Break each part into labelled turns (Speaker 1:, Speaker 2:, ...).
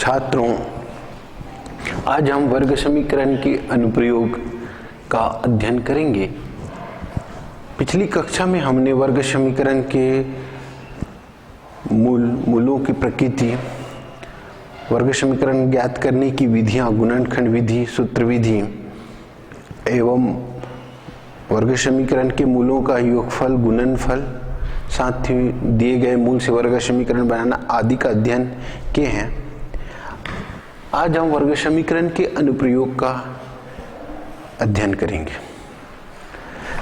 Speaker 1: छात्रों, आज हम वर्ग समीकरण के अनुप्रयोग का अध्ययन करेंगे। पिछली कक्षा में हमने वर्ग समीकरण के मूलों की प्रकृति, वर्ग समीकरण ज्ञात करने की विधियां, गुणनखंड विधि, सूत्र विधि एवं वर्ग समीकरण के मूलों का योगफल, गुणनफल, साथ ही दिए गए मूल से वर्ग समीकरण बनाना आदि का अध्ययन किए हैं। आज हम वर्ग समीकरण के अनुप्रयोग का अध्ययन करेंगे।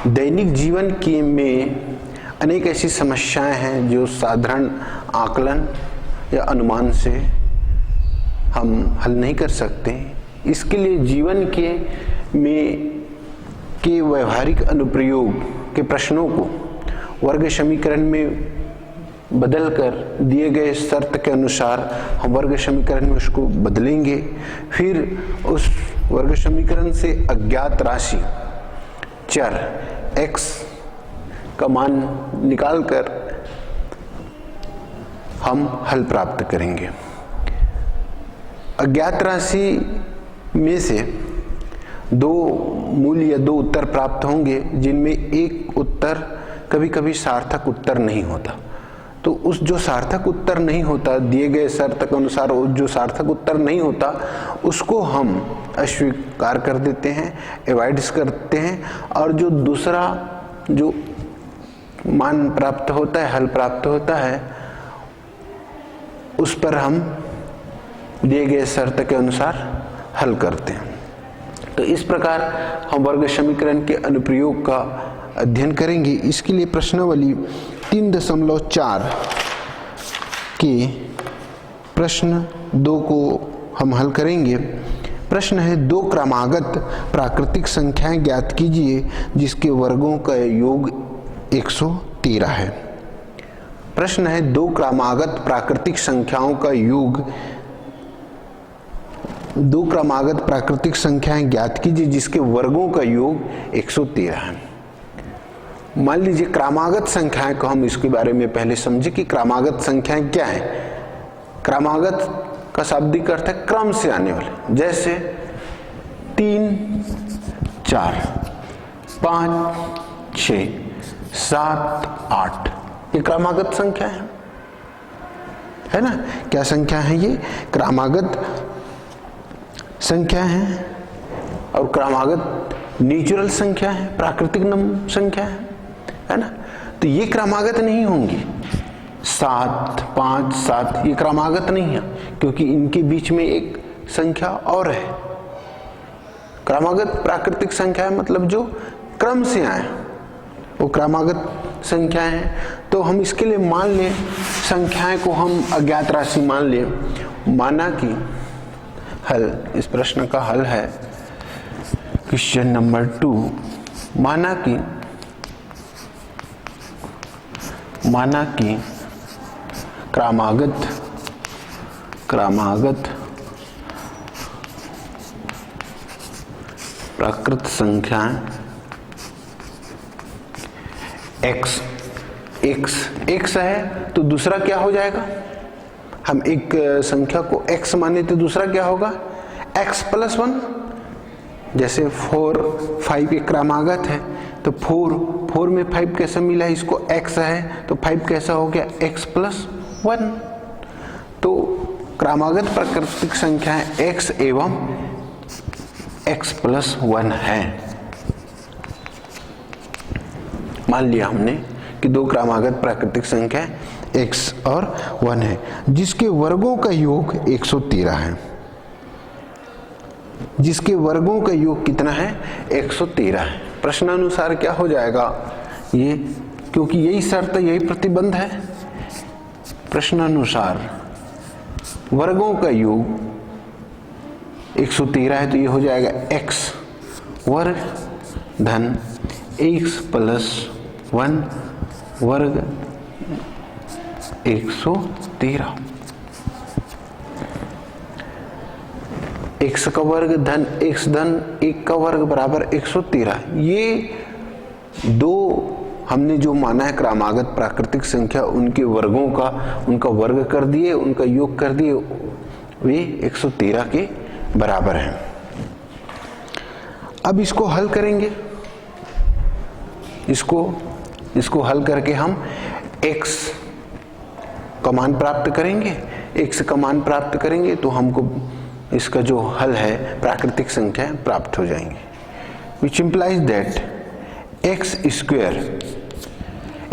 Speaker 1: दैनिक जीवन के में अनेक ऐसी समस्याएं हैं जो साधारण आकलन या अनुमान से हम हल नहीं कर सकते। इसके लिए जीवन के व्यवहारिक अनुप्रयोग के प्रश्नों को वर्ग समीकरण में बदलकर दिए गए शर्त के अनुसार हम वर्ग समीकरण में उसको बदलेंगे। फिर उस वर्ग समीकरण से अज्ञात राशि चर x का मान निकालकर हम हल प्राप्त करेंगे। अज्ञात राशि में से दो मूल या दो उत्तर प्राप्त होंगे, जिनमें एक उत्तर कभी कभी सार्थक उत्तर नहीं होता। तो उस जो सार्थक उत्तर नहीं होता, दिए गए शर्त के अनुसार जो सार्थक उत्तर नहीं होता, उसको हम अस्वीकार कर देते हैं, अवॉइड करते हैं, और जो दूसरा जो मान प्राप्त होता है, हल प्राप्त होता है, उस पर हम दिए गए शर्त के अनुसार हल करते हैं। तो इस प्रकार हम वर्ग समीकरण के अनुप्रयोग का अध्ययन करेंगे। इसके लिए प्रश्नावली 3.4 के प्रश्न 2 को हम हल करेंगे। प्रश्न है, दो क्रमागत प्राकृतिक संख्याएं ज्ञात कीजिए जिसके वर्गों का योग 113 है। प्रश्न है, दो क्रमागत प्राकृतिक संख्याओं का योग, दो क्रमागत प्राकृतिक संख्याएं ज्ञात कीजिए जिसके वर्गों का योग 113 है। मान लीजिए क्रमागत संख्याएं को हम इसके बारे में पहले समझे कि क्रमागत संख्याएं क्या है। क्रमागत का शाब्दिक अर्थ है क्रम से आने वाले, जैसे 3, 4, 5, 6, 7, 8, ये क्रमागत संख्या है ना। क्या संख्या है ये? क्रमागत संख्या है। और क्रमागत नेचुरल संख्या है, प्राकृतिक संख्या है ना। तो ये क्रमागत नहीं होंगी। 7, 5, 7 ये क्रमागत नहीं है, क्योंकि इनके बीच में एक संख्या और है। क्रमागत प्राकृतिक संख्या है, मतलब जो क्रम से आए, वो क्रमागत संख्याएं हैं। तो हम इसके लिए मान लें, संख्याएं को हम अज्ञात राशि मान लें। माना कि हल, इस प्रश्न का हल है क्वेश्चन नंबर 2। माना कि क्रमागत प्राकृत संख्याएं x है, तो दूसरा क्या हो जाएगा? हम एक संख्या को x माने तो दूसरा क्या होगा? x+1। जैसे 4, 5 एक क्रमागत है, तो 4 में 5 कैसे मिला? इसको x है तो 5 कैसा हो गया? x+1। तो क्रमागत प्राकृतिक संख्याएं x एवं x+1 है। मान लिया हमने कि दो क्रमागत प्राकृतिक संख्या x और 1 है, जिसके वर्गों का योग 113 है। जिसके वर्गों का योग कितना है? 113 है। प्रश्नानुसार क्या हो जाएगा ये? क्योंकि यही शर्त, यही प्रतिबंध है। प्रश्नानुसार वर्गों का योग 113 है, तो ये हो जाएगा x वर्ग धन x+1 वर्ग 113। x का वर्ग धन x धन 1 का वर्ग बराबर 113। ये दो हमने जो माना है क्रमागत प्राकृतिक संख्या, उनके वर्गों का, उनका वर्ग कर दिए, उनका योग कर दिए, वे 113 के बराबर हैं। अब इसको हल करेंगे, इसको हल करके हम x का मान प्राप्त करेंगे। x का मान प्राप्त करेंगे तो हमको इसका जो हल है प्राकृतिक संख्या प्राप्त हो जाएंगे। Which implies that x square,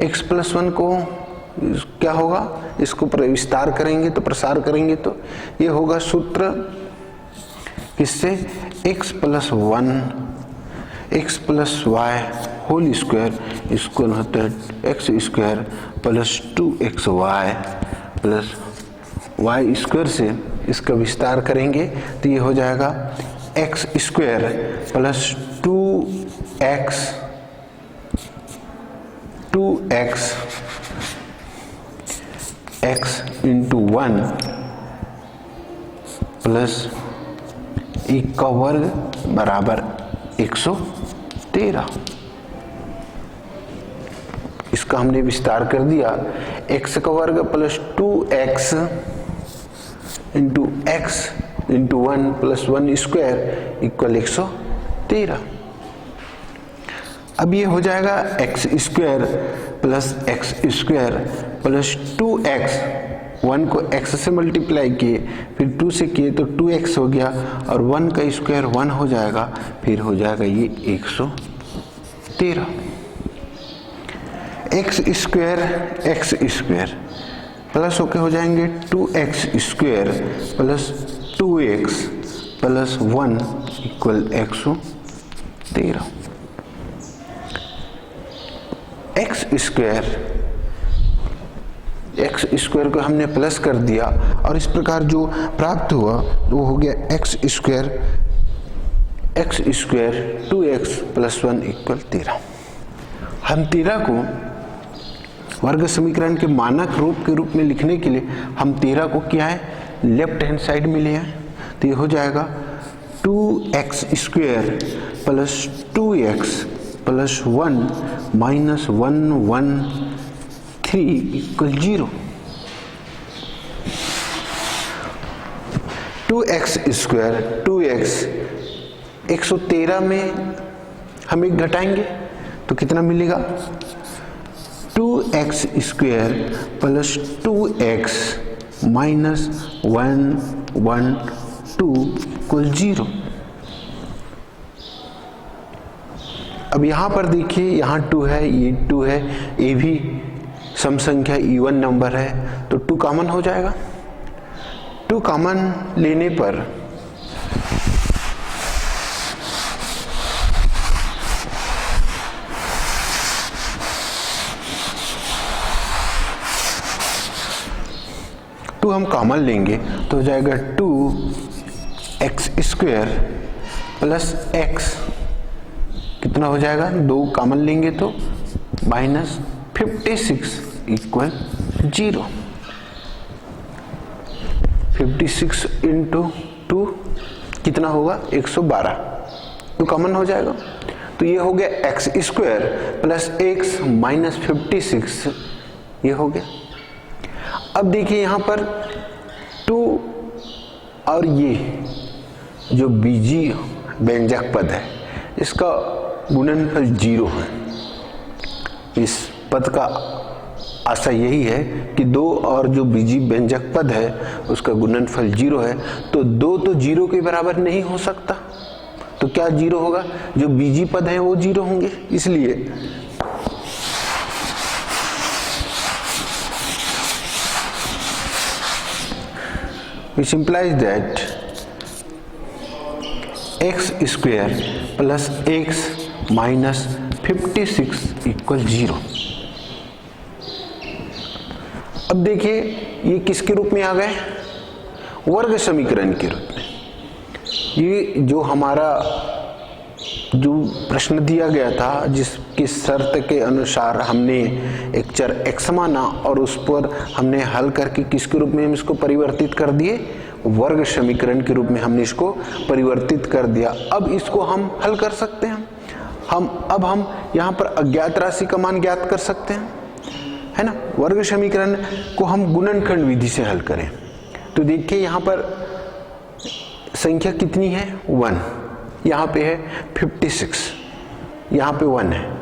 Speaker 1: x plus 1 को क्या होगा, इसको विस्तार करेंगे तो प्रसार करेंगे तो ये होगा सूत्र किससे, x plus 1 x plus y whole square equal होता है x square plus 2xy plus y square से इसका विस्तार करेंगे तो ये हो जाएगा x square plus 2x x into 1 plus 1 का वर्ग बराबर 113। इसका हमने विस्तार कर दिया, x का वर्ग plus 2x into x into 1 plus 1 square equal 113। अब ये हो जाएगा x square plus x square plus 2x, 1 को x से मल्टीप्लाई किए फिर 2 से किए तो 2x हो गया और 1 का स्क्वायर 1 हो जाएगा, फिर हो जाएगा ये 113। एक्स स्क्वायर प्लस होके हो जाएंगे 2x square plus 2x plus 1 equal 113। X square को हमने प्लस कर दिया और इस प्रकार जो प्राप्त हुआ वो हो गया x square 2x plus 1 equal 13। हम 13 को वर्ग समीकरण के मानक रूप के रूप में लिखने के लिए हम 13 को क्या है लेफ्ट हैंड साइड में ले आए तो ये हो जाएगा 2x square plus 2x plus 1 minus 113 equal 0। 2x square 2x 113 में हम एक घटाएंगे तो कितना मिलेगा 2x square plus 2x minus 112 equal 0। अब यहाँ पर देखिए यहाँ 2 है, ये 2 है, ये भी सम संख्या इवन नंबर है तो 2 कॉमन हो जाएगा। 2 कॉमन लेने पर हम कॉमन लेंगे तो हो जाएगा 2x स्क्वायर प्लस x कितना हो जाएगा 2 कॉमन लेंगे तो माइनस 56 इक्वल 0। 56 इंटू 2 कितना होगा 112, 2 कॉमन हो जाएगा तो ये हो गया x square plus x minus 56 ये हो गया। अब देखिए यहाँ पर 2 और ये जो बीजीय व्यंजक पद है इसका गुणनफल 0 है। इस पद का आशा यही है कि 2 और जो बीजीय व्यंजक पद है उसका गुणनफल 0 है तो 2 तो 0 के बराबर नहीं हो सकता तो क्या 0 होगा, जो बीजीय पद है वो 0 होंगे। इसलिए which implies that x square plus x minus 56 equal 0। अब देखिए ये किसके रूप में आ गए, वर्ग समीकरण के रूप में। ये जो हमारा जो प्रश्न दिया गया था जिसकी शर्त के अनुसार हमने एक चर x माना और उस पर हमने हल करके किसके रूप में हम इसको परिवर्तित कर दिए, वर्ग समीकरण के रूप में हमने इसको परिवर्तित कर दिया। अब इसको हम हल कर सकते हैं। अब हम यहाँ पर अज्ञात राशि का मान ज्ञात कर सकते हैं, है ना। वर्ग समीकरण को हम गुणनखंड विधि से हल करें तो देखिए यहाँ पर संख्या कितनी है 1, यहाँ पे है 56, यहाँ पे 1 है।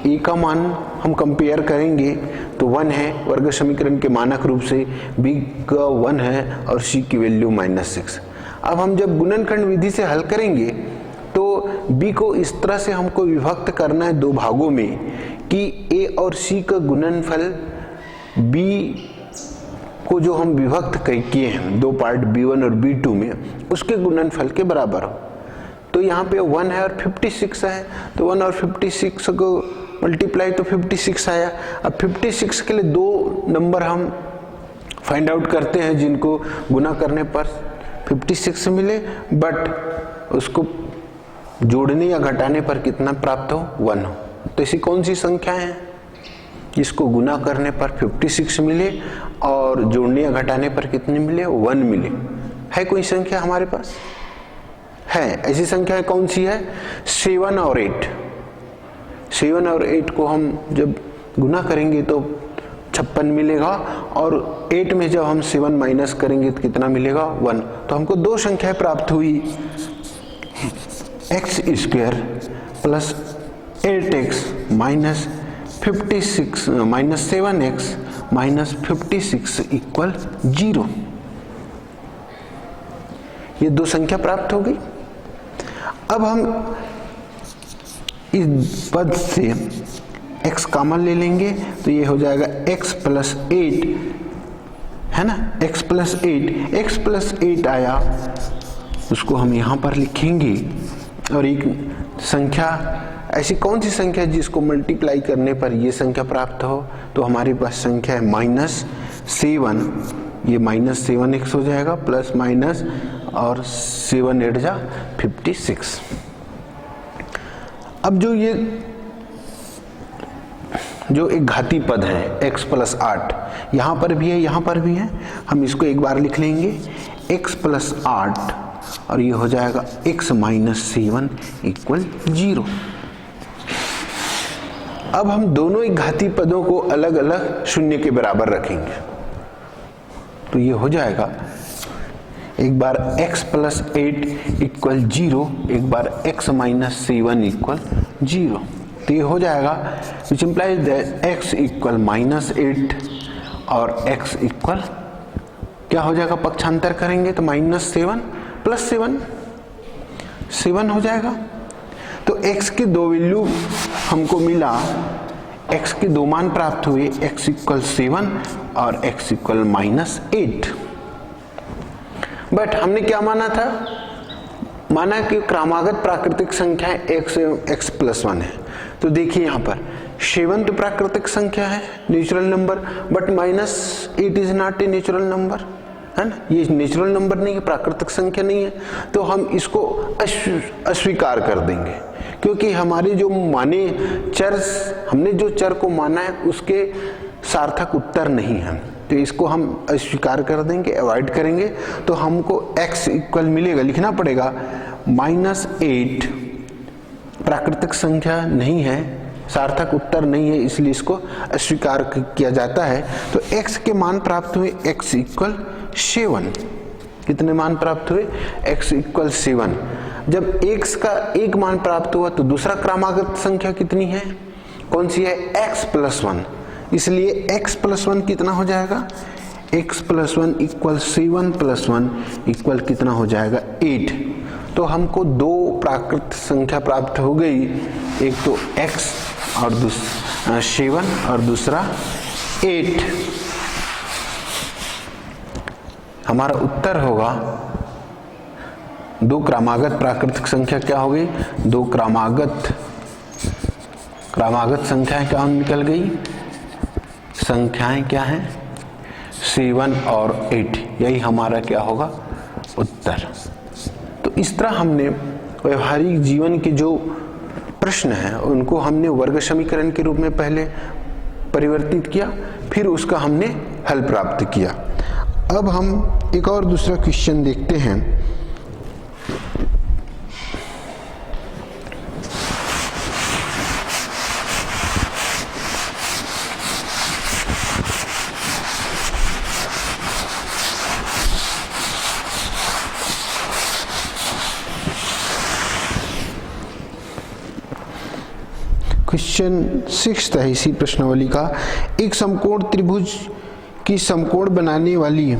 Speaker 1: ए का मान हम कंपेयर करेंगे तो 1 है वर्ग समीकरण के मानक रूप से, बी का 1 है और सी की वैल्यू -6। अब हम जब गुणनखंड विधि से हल करेंगे तो बी को इस तरह से हमको विभक्त करना है दो भागों में कि ए और सी का गुणनफल बी को जो हम विभक्त किए हैं दो पार्ट b1 और b2 में, उसके गुणनफल के बराबर हो। तो यहाँ पे 1 है और 56 है, तो 1 और 56 को मल्टीप्लाई तो 56 आया। अब 56 के लिए दो नंबर हम फाइंड आउट करते हैं जिनको गुना करने पर 56 मिले, बट उसको जोड़ने या घटाने पर कितना प्राप्त हो 1 हो। तो ऐसी कौन सी संख्या है जिसको गुना करने पर 56 मिले और जोड़ने या घटाने पर कितने मिले 1 मिले? है कोई संख्या हमारे पास? है। ऐसी संख्या कौन सी है? 7 और 8। 7 और 8 को हम जब गुना करेंगे तो 56 मिलेगा, और 8 में जब हम 7 माइनस करेंगे तो कितना मिलेगा 1। तो हमको दो संख्याएं प्राप्त हुई, x² plus 8x minus 56 minus 7x minus 56 equal 0। ये दो संख्या प्राप्त हो गई। अब हम इस पद से x कॉमन ले लेंगे तो ये हो जाएगा x प्लस 8, है ना, x प्लस 8। x प्लस 8 आया, उसको हम यहाँ पर लिखेंगे, और एक संख्या, ऐसी कौन सी संख्या जिसको मल्टीप्लाई करने पर ये संख्या प्राप्त हो? तो हमारे पास संख्या है -7, ये -7x हो जाएगा, प्लस माइनस और 7 8 जा 56। अब जो एक घाती पद है x प्लस 8, यहाँ पर भी है यहाँ पर भी है, हम इसको एक बार लिख लेंगे x प्लस 8, और ये हो जाएगा x माइनस 7 इक्वल 0। अब हम दोनों एक घाती पदों को अलग अलग शून्य के बराबर रखेंगे, तो ये हो जाएगा एक बार x प्लस 8 इक्वल 0, एक बार x माइनस 7 इक्वल 0। तो ये हो जाएगा which implies that x equal -8 और x इक्वल क्या हो जाएगा, पक्षांतर करेंगे तो -7 प्लस 7 हो जाएगा। तो x के दो वैल्यू हमको मिला, x के दो मान प्राप्त हुए, x इक्वल 7 और x इक्वल -8। बट हमने क्या माना था? माना कि क्रमागत प्राकृतिक संख्या x प्लस 1 है। तो देखिए यहाँ पर 7 तो प्राकृतिक संख्या है, natural number, but -8 is not a natural number, है ना, ये नेचुरल नंबर नहीं है, प्राकृतिक संख्या नहीं है। तो हम इसको अस्वीकार कर देंगे, क्योंकि हमारे जो माने चर, हमने जो चर को माना है उसके सार्थक उत्तर नहीं है, तो इसको हम अस्वीकार कर देंगे, अवॉइड करेंगे। तो हमको x इक्वल मिलेगा, लिखना पड़ेगा -8 प्राकृतिक संख्या नहीं है, सार्थक उत्तर नहीं है, इसलिए इसको अस्वीकार किया जाता है। तो x के मान प्राप्त हुए x इक्वल 7। कितने मान प्राप्त हुए? x equal 7। जब x का एक मान प्राप्त हुआ तो दूसरा क्रमागत संख्या कितनी है, कौन सी है? x plus 1। इसलिए x प्लस 1 कितना हो जाएगा? x plus 1 equal 7 plus 1 equal कितना हो जाएगा? 8। तो हमको दो प्राकृत संख्या प्राप्त हो गई, एक तो x और 7 और दूसरा 8। हमारा उत्तर होगा दो क्रमागत प्राकृतिक संख्या क्या हो गई? दो क्रमागत संख्याएं क्या निकल गई? संख्याएं क्या हैं? 7 और 8। यही हमारा क्या होगा? उत्तर। तो इस तरह हमने व्यवहारिक जीवन के जो प्रश्न हैं उनको हमने वर्ग समीकरण के रूप में पहले परिवर्तित किया, फिर उसका हमने हल प्राप्त किया। अब हम एक और दूसरा क्वेश्चन देखते हैं। क्वेश्चन 6 है इसी प्रश्नावली का। एक समकोण त्रिभुज की समकोण बनाने वाली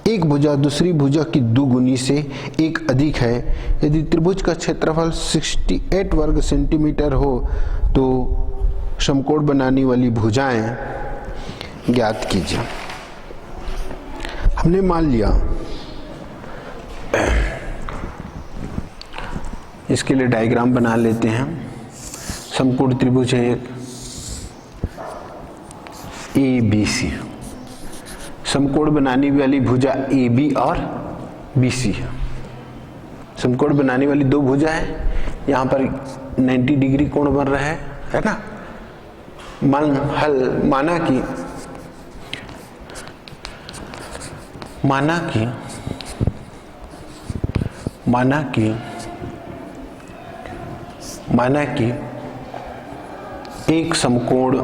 Speaker 1: एक भुजा दूसरी भुजा की दुगुनी से एक अधिक है। यदि त्रिभुज का क्षेत्रफल 68 वर्ग सेंटीमीटर हो तो समकोण बनाने वाली भुजाएं ज्ञात कीजिए। हमने मान लिया, इसके लिए डायग्राम बना लेते हैं। समकोण त्रिभुज है एक ABC, समकोण बनाने वाली भुजा AB और BC है। समकोण बनाने वाली दो भुजा है, यहाँ पर 90 डिग्री कोण बन रहा है ना। माना कि एक समकोण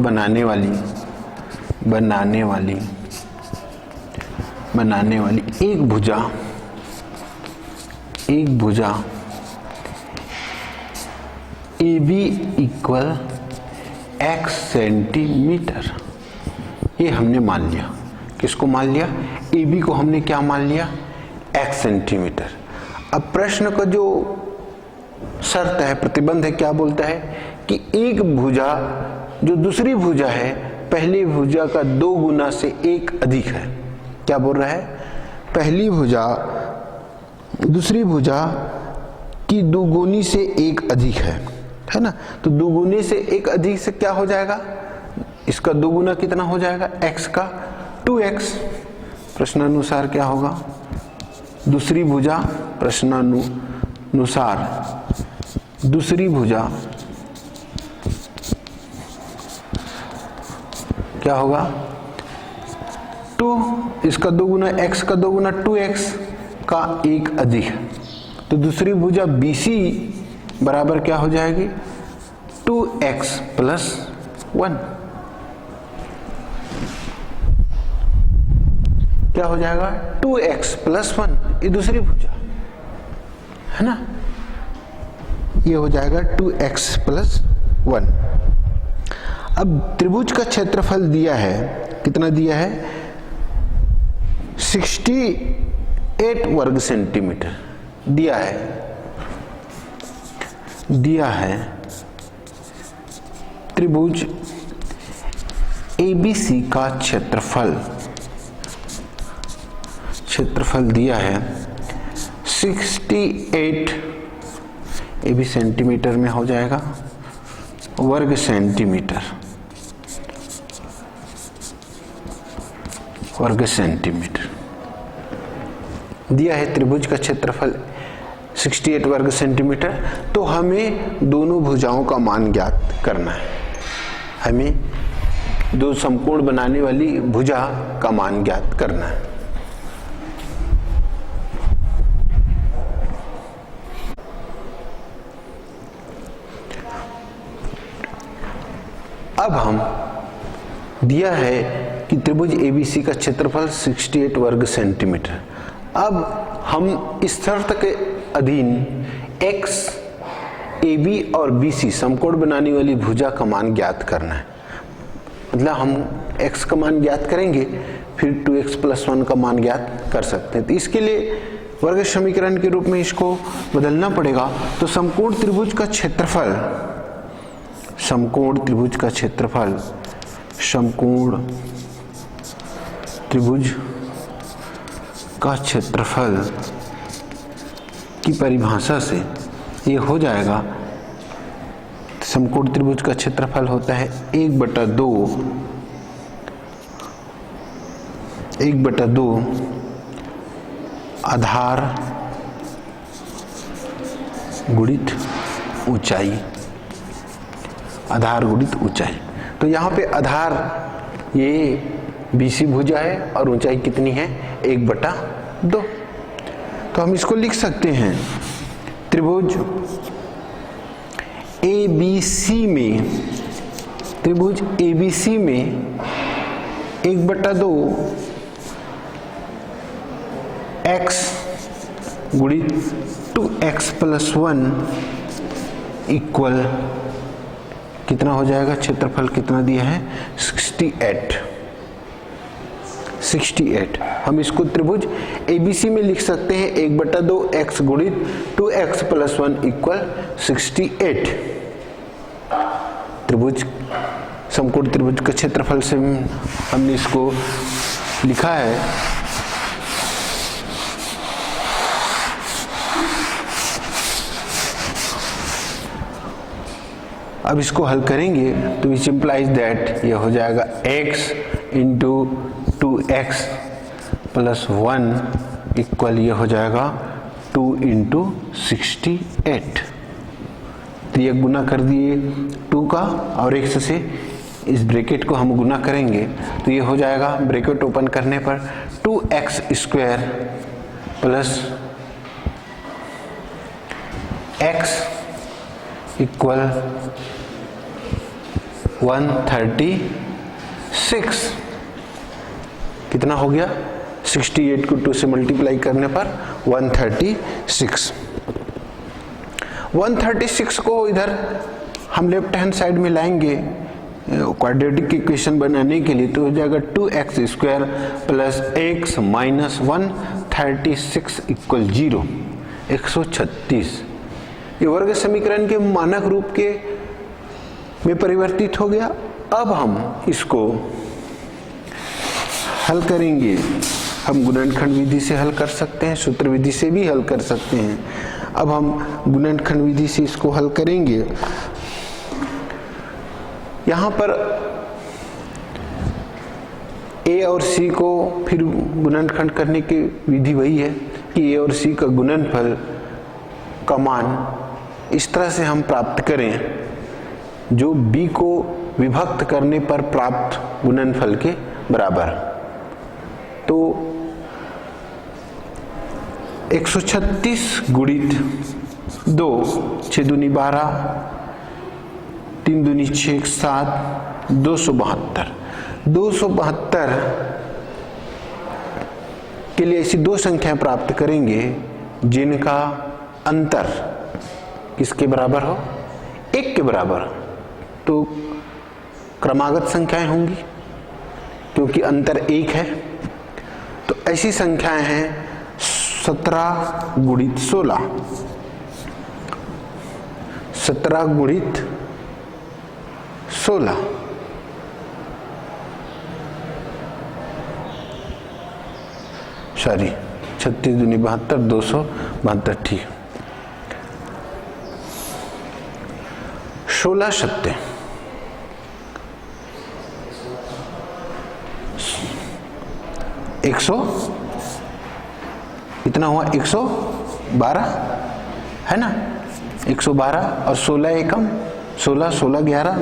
Speaker 1: बनाने वाली एक भुजा AB इक्वल x सेंटीमीटर, ये हमने मान लिया। किसको मान लिया? AB को हमने क्या मान लिया? x centimetre. अब प्रश्न का जो शर्त है, प्रतिबंध है, क्या बोलता है कि एक भुजा जो दूसरी भुजा है पहली भुजा का 2 गुना से 1 अधिक है। क्या बोल रहा है? पहली भुजा दूसरी भुजा की दुगुनी से 1 अधिक है ना। तो दुगुनी से 1 अधिक से क्या हो जाएगा? इसका दुगुना कितना हो जाएगा? x का 2x। प्रश्नानुसार क्या होगा? दूसरी भुजा, प्रश्नानुसार दूसरी भुजा क्या होगा? 2, इसका दोगुना x का दोगुना 2x का 1 अधिक। तो दूसरी भुजा BC बराबर क्या हो जाएगी? 2x plus 1। क्या हो जाएगा? 2x plus 1। ये दूसरी भुजा है ना, ये हो जाएगा 2x प्लस 1। अब त्रिभुज का क्षेत्रफल दिया है, कितना दिया है? 68 वर्ग सेंटीमीटर दिया है। त्रिभुज ABC का क्षेत्रफल दिया है 68, AB सेंटीमीटर में हो जाएगा, वर्ग सेंटीमीटर दिया है। त्रिभुज का क्षेत्रफल 68 वर्ग सेंटीमीटर। तो हमें दोनों भुजाओं का मान ज्ञात करना है। हमें दो समकोण बनाने वाली भुजा का मान ज्ञात करना है। अब हम दिया है कि त्रिभुज ABC का क्षेत्रफल 68 वर्ग सेंटीमीटर। अब हम इस शर्त के अधीन x, AB और BC समकोण बनाने वाली भुजा का मान ज्ञात करना है। मतलब हम x का मान ज्ञात करेंगे, फिर 2x प्लस 1 का मान ज्ञात कर सकते हैं। तो इसके लिए वर्ग समीकरण के रूप में इसको बदलना पड़ेगा। तो समकोण त्रिभुज का क्षेत्रफल की परिभाषा से ये हो जाएगा। समकोण त्रिभुज का क्षेत्रफल होता है 1/2 आधार गुणित ऊंचाई। तो यहाँ पे आधार ये BC भुजा है और ऊंचाई कितनी है? 1/2। तो हम इसको लिख सकते हैं, त्रिभुज ABC में 1/2 x गुणित 2x प्लस 1 इक्वल कितना हो जाएगा, क्षेत्रफल कितना दिया है 68। हम इसको त्रिभुज ABC में लिख सकते हैं 1/2x गुणित 2x प्लस 1 इक्वल 68। त्रिभुज समकोण त्रिभुज के क्षेत्रफल से हमने इसको लिखा है। अब इसको हल करेंगे तो विच इम्प्लाइज दैट ये हो जाएगा x into 2x plus 1 equal ये हो जाएगा 2 इंटू 68। तो ये गुना कर दिए 2 का और x से इस ब्रैकेट को हम गुना करेंगे तो ये हो जाएगा ब्रैकेट ओपन करने पर 2x square plus x equal 136। कितना हो गया, 68 को 2 से मल्टीप्लाई करने पर 136। 136 को इधर हम लेफ्ट हैंड साइड में लाएंगे क्वाड्रेटिक इक्वेशन बनाने के लिए, तो हो जाएगा 2x square plus x minus 136 equal 0, 136। ये वर्ग समीकरण के मानक रूप के में परिवर्तित हो गया। अब हम इसको हल करेंगे। हम गुणनखंड विधि से हल कर सकते हैं, सूत्र विधि से भी हल कर सकते हैं। अब हम गुणनखंड विधि से इसको हल करेंगे। यहाँ पर a और c को फिर गुणनखंड करने की विधि वही है कि a और c का गुणनफल का मान इस तरह से हम प्राप्त करें जो b को विभक्त करने पर प्राप्त गुणनफल के बराबर। तो 136 गुणित 2, 6 दूनी 12, 3 दूनी 6, 7, 272 के लिए ऐसी दो संख्याएं प्राप्त करेंगे जिनका अंतर किसके बराबर हो, 1 के बराबर। तो क्रमागत संख्याएं होंगी क्योंकि अंतर 1 है। तो ऐसी संख्याएं हैं 17 गुणित 16, 17 गुणित 16, सॉरी 36 दूनी 72, 272, ठीक। 16 सत्ते 100, कितना हुआ 112 है ना, 112 और 16 एकम 16, 16, 11,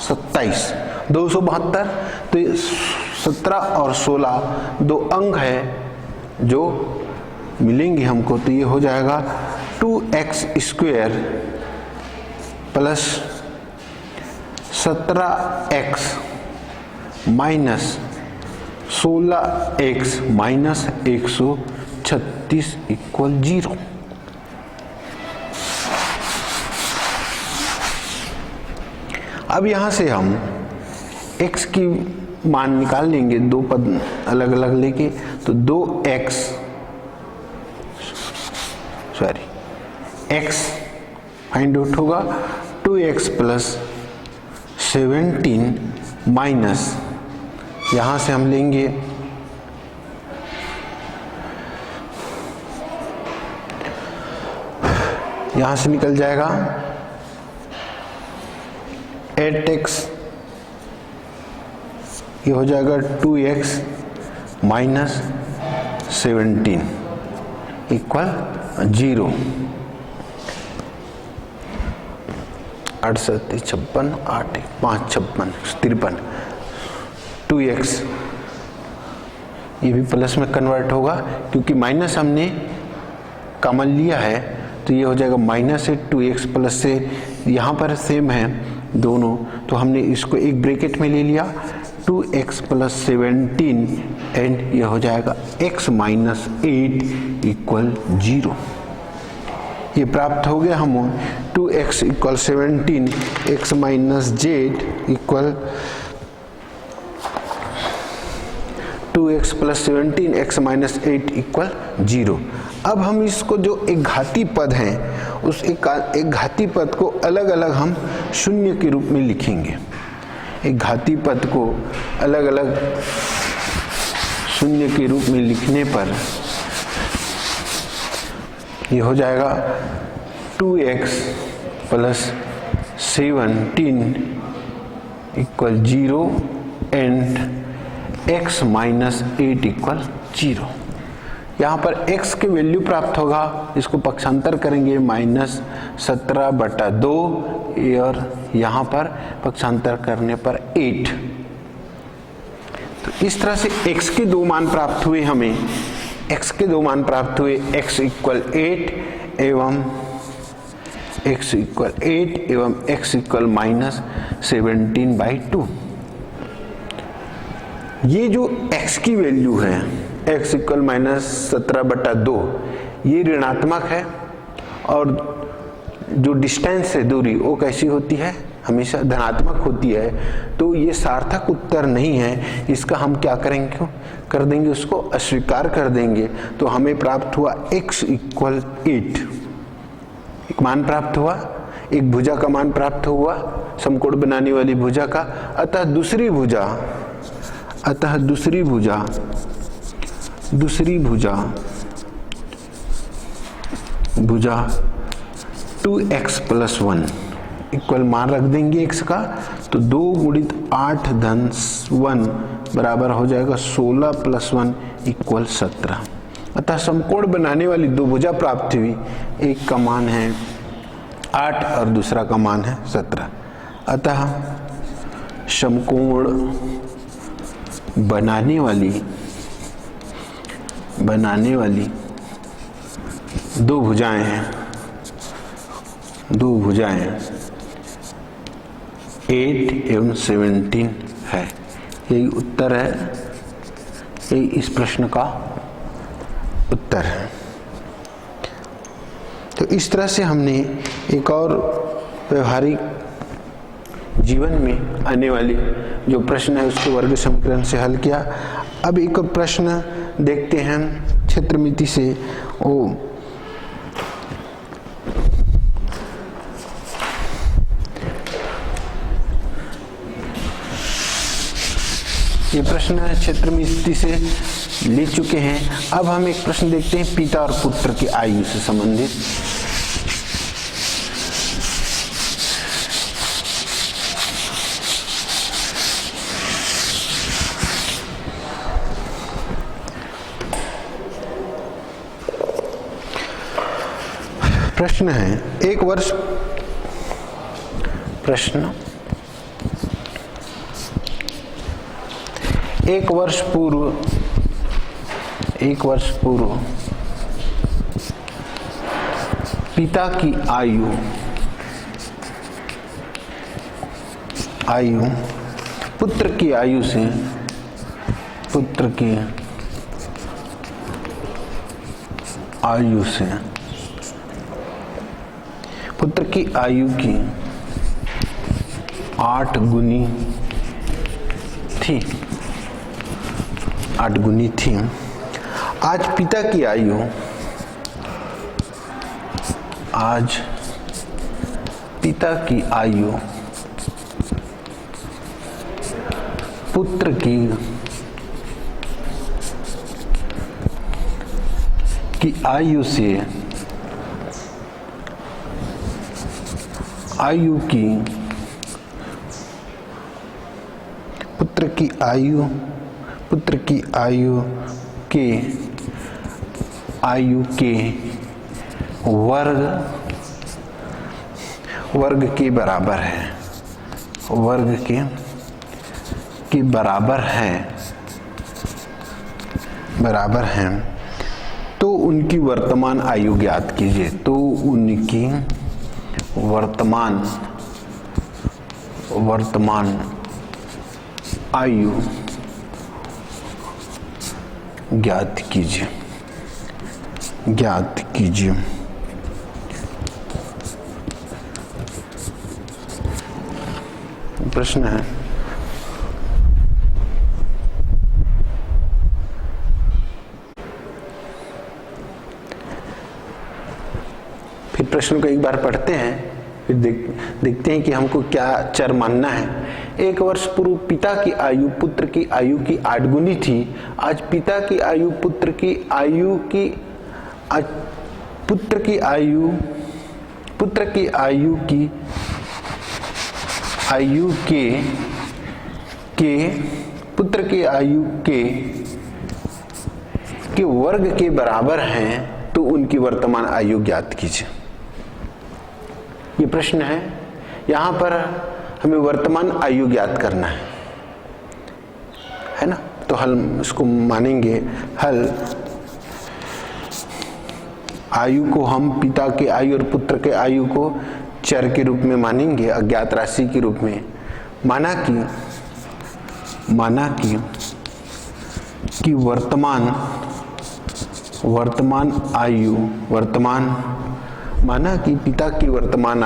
Speaker 1: 27, 272। तो 17 और 16 दो अंक है जो मिलेंगे हमको। तो ये हो जाएगा 2x square plus 17x minus 16x minus 136 equal 0। अब यहां से हम x की मान निकाल लेंगे, दो पद अलग अलग लेके। तो 2x x फाइंड आउट होगा 2x प्लस 17 माइनस, यहां से हम लेंगे यहां से निकल जाएगा 8x, ये हो जाएगा 2x माइनस 17 इक्वल 0। 8 7 56, 8 5 56, 53। 2x ये भी प्लस में कन्वर्ट होगा क्योंकि माइनस हमने कॉमन लिया है। तो ये हो जाएगा माइनस है 2x प्लस से, यहाँ पर सेम है दोनों, तो हमने इसको एक ब्रैकेट में ले लिया। 2x प्लस 17 एंड यह हो जाएगा x माइनस 8 इक्वल 0। ये प्राप्त हो गया हमें 2x equal 17 x minus Z equal 2x plus 17 x minus 8 equal 0। अब हम इसको जो एक घाती पद है उस एक घाती पद को अलग अलग हम शून्य के रूप में लिखेंगे। एक घाती पद को अलग अलग शून्य के रूप में लिखने पर ये हो जाएगा 2x plus 17 equal 0 and x minus 8 equal 0। यहाँ पर x के वैल्यू प्राप्त होगा, इसको पक्षांतर करेंगे -17/2 और यहाँ पर पक्षांतर करने पर 8। तो इस तरह से x के दो मान प्राप्त हुए हमें, x के दो मान प्राप्त हुए x इक्वल 8 एवं x इक्वल 8 एवं x इक्वल -17/2। ये जो x की वैल्यू है x इक्वल -17/2 ये ऋणात्मक है और जो डिस्टेंस है दूरी वो कैसी होती है, हमेशा धनात्मक होती है। तो ये सार्थक उत्तर नहीं है, इसका हम क्या करेंगे, कर देंगे उसको अस्वीकार कर देंगे। तो हमें प्राप्त हुआ x इक्वल 8, एक मान प्राप्त हुआ, एक भुजा का मान प्राप्त हुआ, समकोण बनाने वाली भुजा का। अतः दूसरी भुजा 2x प्लस 1 इक्वल मान रख देंगे x का, तो 2 गुणित 8 धन 1 बराबर हो जाएगा 16 प्लस 1 इक्वल 17। अतः समकोण बनाने वाली दो भुजा प्राप्त हुई, एक का मान है 8 और दूसरा का मान है 17। अतः समकोण बनाने वाली दो भुजाएं हैं, 8 एवं 17 है। यही उत्तर है, यही इस प्रश्न का उत्तर है। तो इस तरह से हमने एक और व्यवहारिक जीवन में आने वाले जो प्रश्न है उसको वर्ग समीकरण से हल किया। अब एक और प्रश्न देखते हैं क्षेत्रमिति से। ये प्रश्न क्षेत्रमिति से ले चुके हैं। अब हम एक प्रश्न देखते हैं पिता और पुत्र की आयु से संबंधित। प्रश्न है, एक वर्ष पूर्व पिता की आयु पुत्र की आयु की आयु 8 गुनी थी। आज पिता की आयु पुत्र की आयु से पुत्र की आयु के वर्ग के बराबर है। तो उनकी वर्तमान आयु ज्ञात कीजिए। तो उनकी वर्तमान आयु ज्ञात कीजिए, ज्ञात कीजिए। प्रश्न है फिर प्रश्न को एक बार पढ़ते हैं, फिर देखते हैं कि हमको क्या चर मानना है। 1 वर्ष पूर्व पिता की आयु पुत्र की आयु की 8 गुनी थी। आज पिता की आयु पुत्र की आयु की पुत्र की आयु के वर्ग के बराबर हैं, तो उनकी वर्तमान आयु ज्ञात कीजिए। ये प्रश्न है। यहां पर हमें वर्तमान आयु ज्ञात करना है ना। तो हल इसको मानेंगे हल। आयु को हम पिता के आयु और पुत्र के आयु को चर के रूप में मानेंगे, अज्ञात राशि के रूप में। माना कि वर्तमान आयु, माना कि पिता की वर्तमान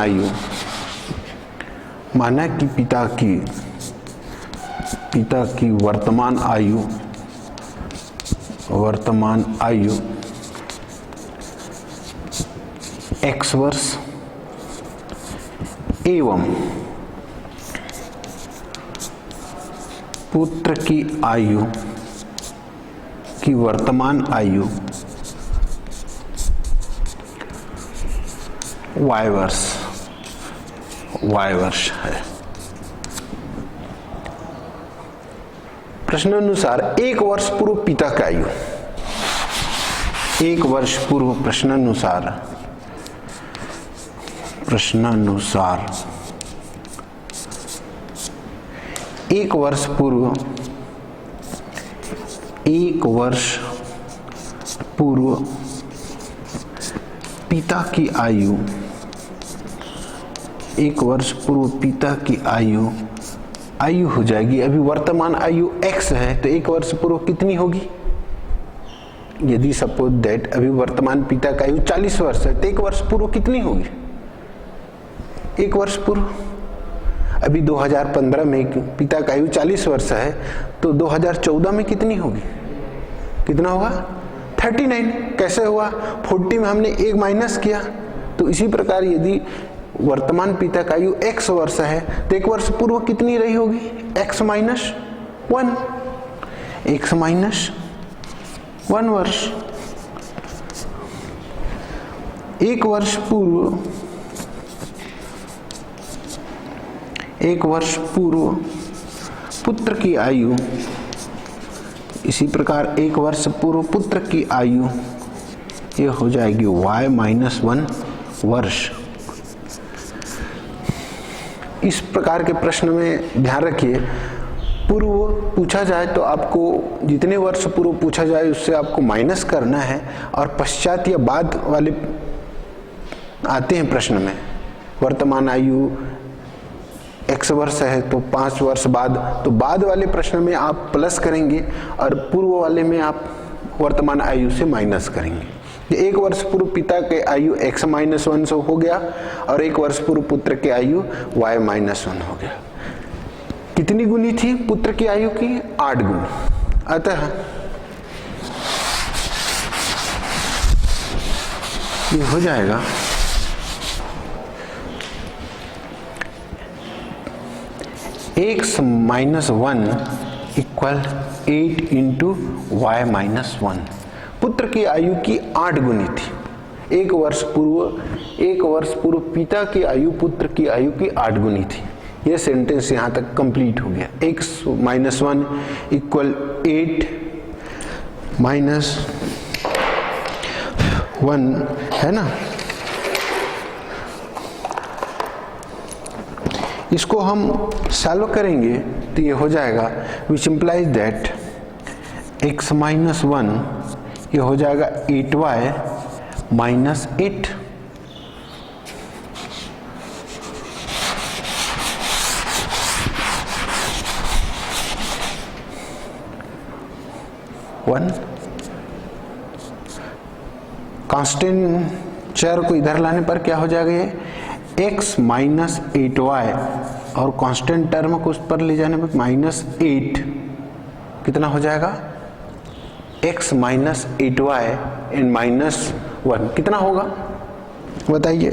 Speaker 1: आयु, वर्तमान आयु x वर्ष एवं पुत्र की आयु की वर्तमान आयु y वर्ष है। प्रश्नानुसार 1 वर्ष पूर्व पिता की आयु, 1 वर्ष पूर्व प्रश्नानुसार 1 वर्ष पूर्व पिता की आयु, 1 वर्ष पूर्व पिता की आयु हो जाएगी। अभी वर्तमान आयु x है, तो 1 वर्ष पूर्व कितनी होगी? यदि सपोज दैट अभी वर्तमान पिता का आयु 40 वर्ष है, तो 1 वर्ष पूर्व कितनी होगी? 1 वर्ष पूर्व अभी 2015 में पिता का आयु 40 वर्ष है, तो 2014 में कितनी होगी? कितना होगा? 39। कैसे हुआ? 40 में हमने 1 माइनस किया। तो इसी प्रकार यदि वर्तमान पिता का आयु x वर्ष है, तो 1 वर्ष पूर्व कितनी रही होगी? x माइनस 1, x माइनस 1 वर्ष। 1 वर्ष पूर्व पुत्र की आयु, इसी प्रकार 1 वर्ष पूर्व पुत्र की आयु ये हो जाएगी y माइनस 1 वर्ष। इस प्रकार के प्रश्न में ध्यान रखिए, पूर्व पूछा जाए तो आपको जितने वर्ष पूर्व पूछा जाए उससे आपको माइनस करना है, और पश्चात या बाद वाले आते हैं प्रश्न में। वर्तमान आयु x वर्ष है तो 5 वर्ष बाद, तो बाद वाले प्रश्न में आप प्लस करेंगे और पूर्व वाले में आप वर्तमान आयु से माइनस करेंगे। 1 वर्ष पूर्व पिता के आयु x माइनस 1 से हो गया, और 1 वर्ष पूर्व पुत्र के आयु y माइनस 1 हो गया। कितनी गुनी थी पुत्र की आयु की? 8 गुनी। अतः ये हो जाएगा x minus 1 equal 8 into y minus 1। पुत्र की आयु की 8 गुनी थी। 1 वर्ष पूर्व पिता की आयु पुत्र की आयु की 8 गुनी थी। यह सेंटेंस यहां तक कंप्लीट हो गया। x माइनस 1 इक्वल 8 माइनस 1 है ना। इसको हम सॉल्व करेंगे तो ये हो जाएगा, which implies that x minus 1 ये हो जाएगा 8y माइनस 8। 1। कांस्टेंट चर को इधर लाने पर क्या हो जाएगा, ये x माइनस 8y, और कांस्टेंट टर्म को उस पर ले जाने पर -8 कितना हो जाएगा, x माइनस 8y एंड -1 कितना होगा बताइए,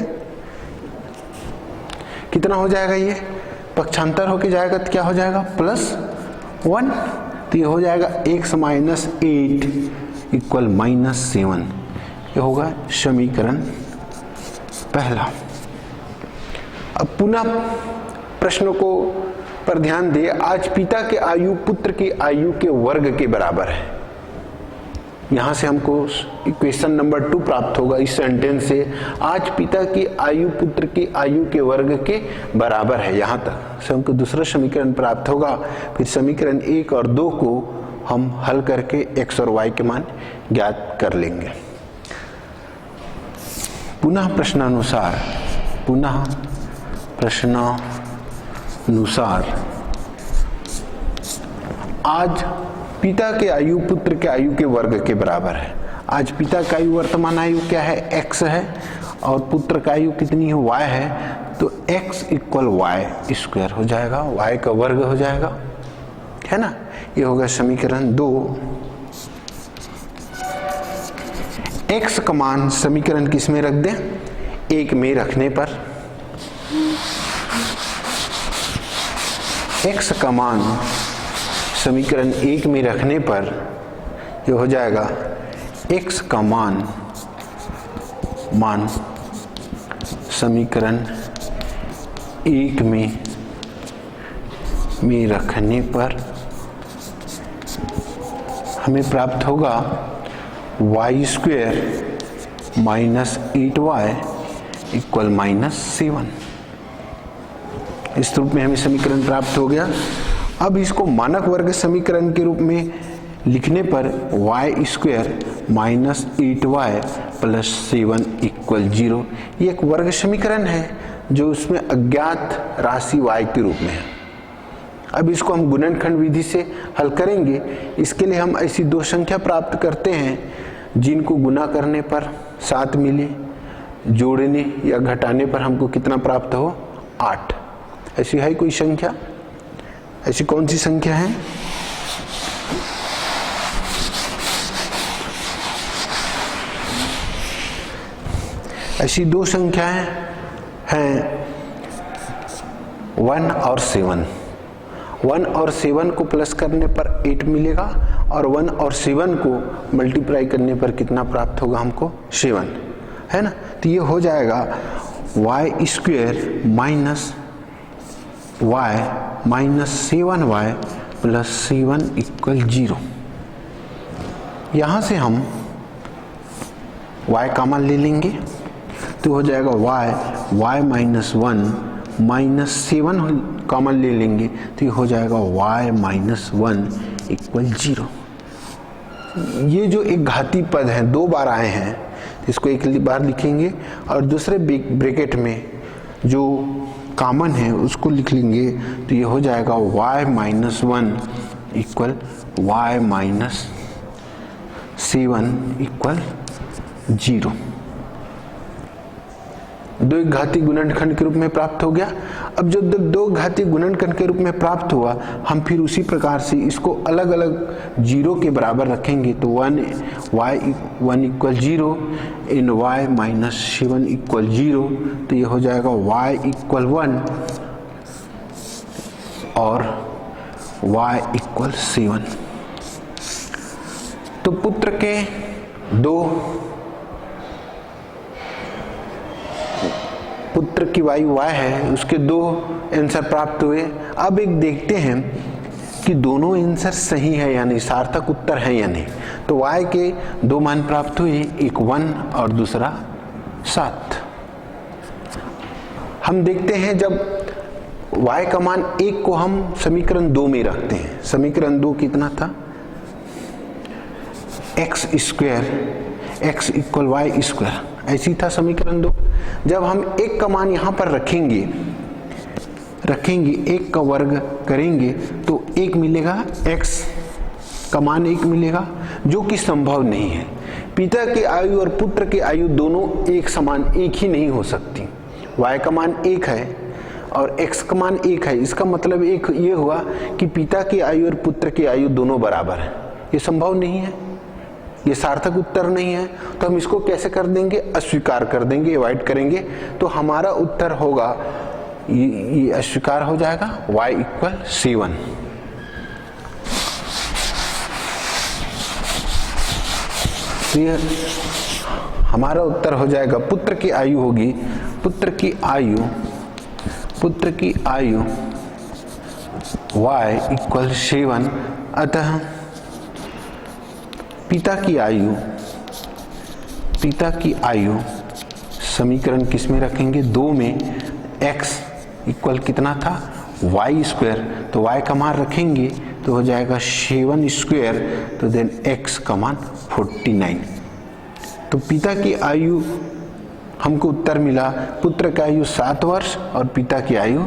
Speaker 1: कितना हो जाएगा, ये पक्षांतर होके जाएगा तो क्या हो जाएगा +1, तो ये हो जाएगा x माइनस 8 इक्वल -7। ये होगा समीकरण पहला। अब पुनः प्रश्नों को पर ध्यान दे। आज पिता की आयु पुत्र की आयु के वर्ग के बराबर है। यहां से हमको इक्वेशन नंबर 2 प्राप्त होगा इस सेंटेंस से। आज पिता की आयु पुत्र की आयु के वर्ग के बराबर है। यहां तक से हमको दूसरा समीकरण प्राप्त होगा। फिर समीकरण 1 और 2 को हम हल करके x और y के मान ज्ञात कर लेंगे। पुनः प्रश्नानुसार आज पिता के आयु पुत्र के आयु के वर्ग के बराबर है। आज पिता का आयु वर्तमान आयु क्या है, x है, और पुत्र का आयु कितनी है, y है, तो x इक्वल y स्क्वायर हो जाएगा, y का वर्ग हो जाएगा, है ना। ये होगा समीकरण 2। x का मान समीकरण किस में रख दें, 1 में रखने पर x का मान समीकरण 1 में रखने पर ये हो जाएगा x का मान समीकरण 1 में रखने पर हमें प्राप्त होगा y square minus 8y equal -7। इस रूप में हमें समीकरण प्राप्त हो गया। अब इसको मानक वर्ग समीकरण के रूप में लिखने पर y square minus 8y plus 7 equal 0। ये एक वर्ग समीकरण है जो उसमें अज्ञात राशि y के रूप में है। अब इसको हम गुणनखंड विधि से हल करेंगे। इसके लिए हम ऐसी दो संख्या प्राप्त करते हैं जिनको गुना करने पर 7 मिले, जोड़ने या घटाने पर हमको कितना प्राप्त हो, 8। ऐसी है कोई संख्या, ऐसी कौन सी संख्या है, ऐसी दो संख्याएं हैं 1 और 7। 1 और 7 को प्लस करने पर 8 मिलेगा, और 1 और 7 को मल्टीप्लाई करने पर कितना प्राप्त होगा हमको, 7, है ना। तो ये हो जाएगा y square minus y minus 7y plus 7 equal 0। यहां से हम y कॉमन ले लेंगे तो हो जाएगा y माइनस 1 माइनस 7 कॉमन ले लेंगे तो ये हो जाएगा y माइनस 1 इक्वल 0। ये जो एक घाती पद है, 2 बार आए हैं, इसको एक बार लिखेंगे और दूसरे ब्रैकेट में जो कॉमन है उसको लिख लेंगे तो ये हो जाएगा y minus 1 equal y minus 7 equal 0। दो एक घाती गुणनखंड के रूप में प्राप्त हो गया। अब जो दो घाती गुणनखंड के रूप में प्राप्त हुआ, हम फिर उसी प्रकार से इसको अलग अलग 0 के बराबर रखेंगे तो 1 इक्वल 0 इन y माइनस 7 इक्वल 0, तो ये हो जाएगा y इक्वल 1 और y इक्वल 7। तो पुत्र के पुत्र की वायु y है, उसके 2 आंसर प्राप्त हुए। अब एक देखते हैं कि दोनों आंसर सही है या नहीं, सार्थक उत्तर है या नहीं। तो y के 2 मान प्राप्त हुए, एक 1 और दूसरा 7। हम देखते हैं जब y का मान 1 को हम समीकरण 2 में रखते हैं। समीकरण 2 कितना था, x square x equal y square, ऐसी था समीकरण 2। जब हम 1 का मान यहां पर रखेंगे 1 का वर्ग करेंगे तो 1 मिलेगा x का मान 1 मिलेगा, जो कि संभव नहीं है। पिता की आयु और पुत्र की आयु दोनों एक समान एक ही नहीं हो सकती। y का मान 1 है और x का मान 1 है, इसका मतलब एक ये हुआ कि पिता की आयु और पुत्र की आयु दोनों बराबर है। ये संभव नहीं है, ये सार्थक उत्तर नहीं है। तो हम इसको कैसे कर देंगे? अस्वीकार कर देंगे, अवॉइड करेंगे। तो हमारा उत्तर होगा, ये अस्वीकार हो जाएगा, y = C1। तो ये हमारा उत्तर हो जाएगा, पुत्र की आयु होगी, पुत्र की आयु y = C1। अतः पिता की आयु समीकरण किस में रखेंगे? 2 में x = कितना था? y²। तो y का मान रखेंगे तो हो जाएगा 7²। तो देन x का मान 49। तो पिता की आयु हमको उत्तर मिला, पुत्र की आयु 7 वर्ष और पिता की आयु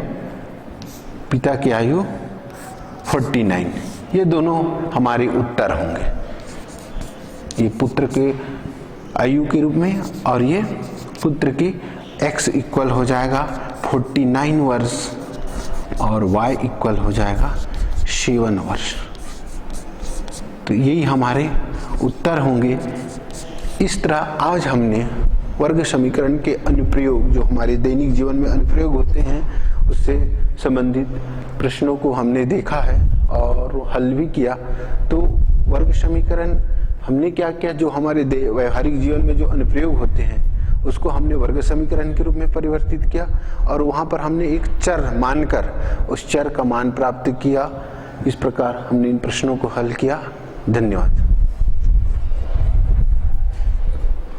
Speaker 1: 49। ये दोनों हमारे उत्तर होंगे, ये पुत्र के आयु के रूप में और ये पुत्र की x = हो जाएगा 49 वर्ष और y = हो जाएगा 7 वर्ष। तो यही हमारे उत्तर होंगे। इस तरह आज हमने वर्ग समीकरण के अनुप्रयोग, जो हमारे दैनिक जीवन में अनुप्रयोग होते हैं, उससे संबंधित प्रश्नों को हमने देखा है और हल भी किया। तो वर्ग समीकरण हमने क्या किया, जो हमारे व्यवहारिक जीवन में जो अनुप्रयोग होते हैं उसको हमने वर्ग समीकरण के रूप में परिवर्तित किया और वहां पर हमने एक चर मानकर उस चर का मान प्राप्त किया। इस प्रकार हमने इन प्रश्नों को हल किया। धन्यवाद।